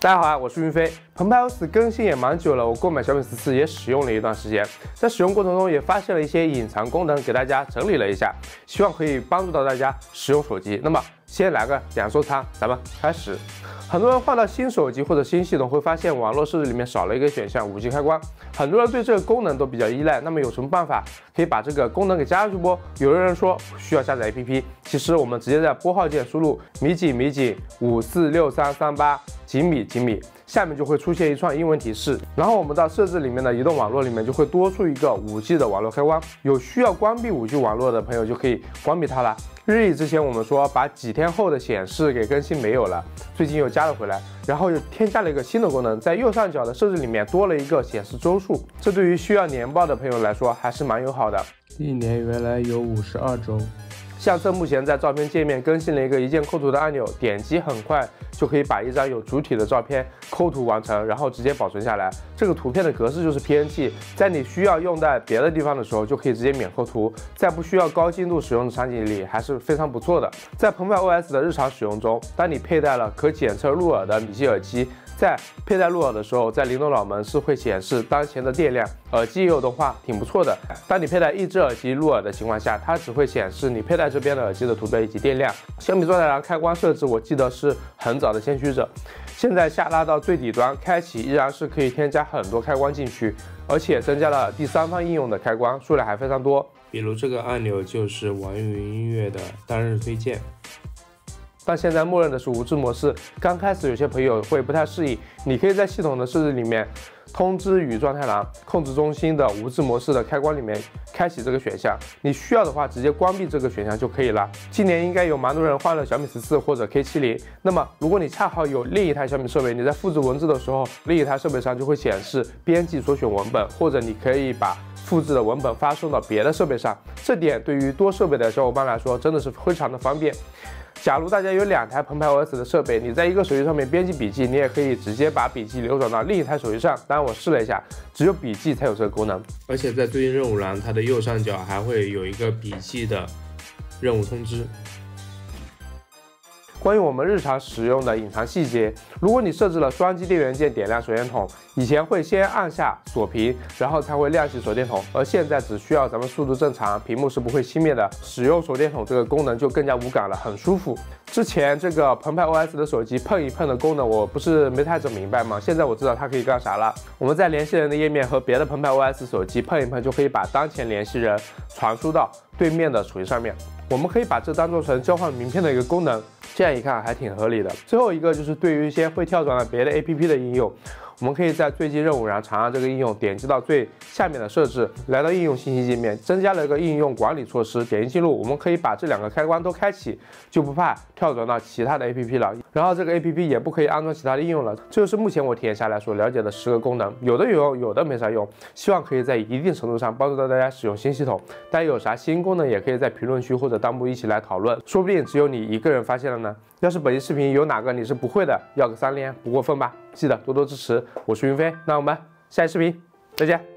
大家好啊，我是云飞。澎湃 OS 更新也蛮久了，我购买小米14也使用了一段时间，在使用过程中也发现了一些隐藏功能，给大家整理了一下，希望可以帮助到大家使用手机。那么先来个两收藏，咱们开始。很多人换到新手机或者新系统，会发现网络设置里面少了一个选项5G 开关，很多人对这个功能都比较依赖。那么有什么办法可以把这个功能给加上去不？有的人说需要下载 APP， 其实我们直接在拨号键输入米井546338几米，下面就会出现一串英文提示，然后我们到设置里面的移动网络里面就会多出一个5G 的网络开关，有需要关闭5G 网络的朋友就可以关闭它了。日历之前我们说把几天后的显示给更新没有了，最近又加了回来，然后又添加了一个新的功能，在右上角的设置里面多了一个显示周数，这对于需要年报的朋友来说还是蛮友好的。一年原来有52周。相册目前在照片界面更新了一个一键抠图的按钮，点击很快就可以把一张有主体的照片抠图完成，然后直接保存下来。这个图片的格式就是 PNG， 在你需要用在别的地方的时候，就可以直接免抠图，在不需要高精度使用的场景里还是非常不错的。在澎湃 OS 的日常使用中，当你佩戴了可检测入耳的米基耳机，在佩戴入耳的时候，在灵动脑门是会显示当前的电量，耳机也有动画，挺不错的。当你佩戴一只耳机入耳的情况下，它只会显示你佩戴这边的耳机的图标以及电量。小米状态栏开关设置，我记得是很早的先驱者，现在下拉到最底端，开启依然是可以添加很多开关进去，而且增加了第三方应用的开关，数量还非常多。比如这个按钮就是网易云音乐的当日推荐。但现在默认的是无字模式，刚开始有些朋友会不太适应，你可以在系统的设置里面通知与状态栏控制中心的无字模式的开关里面开启这个选项，你需要的话直接关闭这个选项就可以了。今年应该有蛮多人换了小米14或者 K70， 那么如果你恰好有另一台小米设备，你在复制文字的时候，另一台设备上就会显示编辑所选文本，或者你可以把复制的文本发送到别的设备上，这点对于多设备的小伙伴来说真的是非常的方便。假如大家有2台澎湃 OS 的设备，你在一个手机上面编辑笔记，你也可以直接把笔记流转到另一台手机上。当然我试了一下，只有笔记才有这个功能，而且在最近任务栏，它的右上角还会有一个笔记的任务通知。关于我们日常使用的隐藏细节，如果你设置了双击电源键点亮手电筒，以前会先按下锁屏，然后才会亮起手电筒，而现在只需要咱们速度正常，屏幕是不会熄灭的，使用手电筒这个功能就更加无感了，很舒服。之前这个澎湃 OS 的手机碰一碰的功能，我不是没太整明白吗？现在我知道它可以干啥了。我们在联系人的页面和别的澎湃 OS 手机碰一碰，就可以把当前联系人传输到对面的手机上面。我们可以把这当做成交换名片的一个功能，这样一看还挺合理的。最后一个就是对于一些会跳转到别的 APP 的应用，我们可以在最近任务栏长按这个应用，点击到最下面的设置，来到应用信息界面，增加了一个应用管理措施，点击进入，我们可以把这2个开关都开启，就不怕跳转到其他的 APP 了。然后这个 APP 也不可以安装其他的应用了。这就是目前我体验下来所了解的10个功能，有的有用，有的没啥用，希望可以在一定程度上帮助到大家使用新系统。大家有啥新功能也可以在评论区或者弹幕一起来讨论，说不定只有你一个人发现了呢。要是本期视频有哪个你是不会的，要个3连不过分吧？记得多多支持，我是云飞，那我们下期视频再见。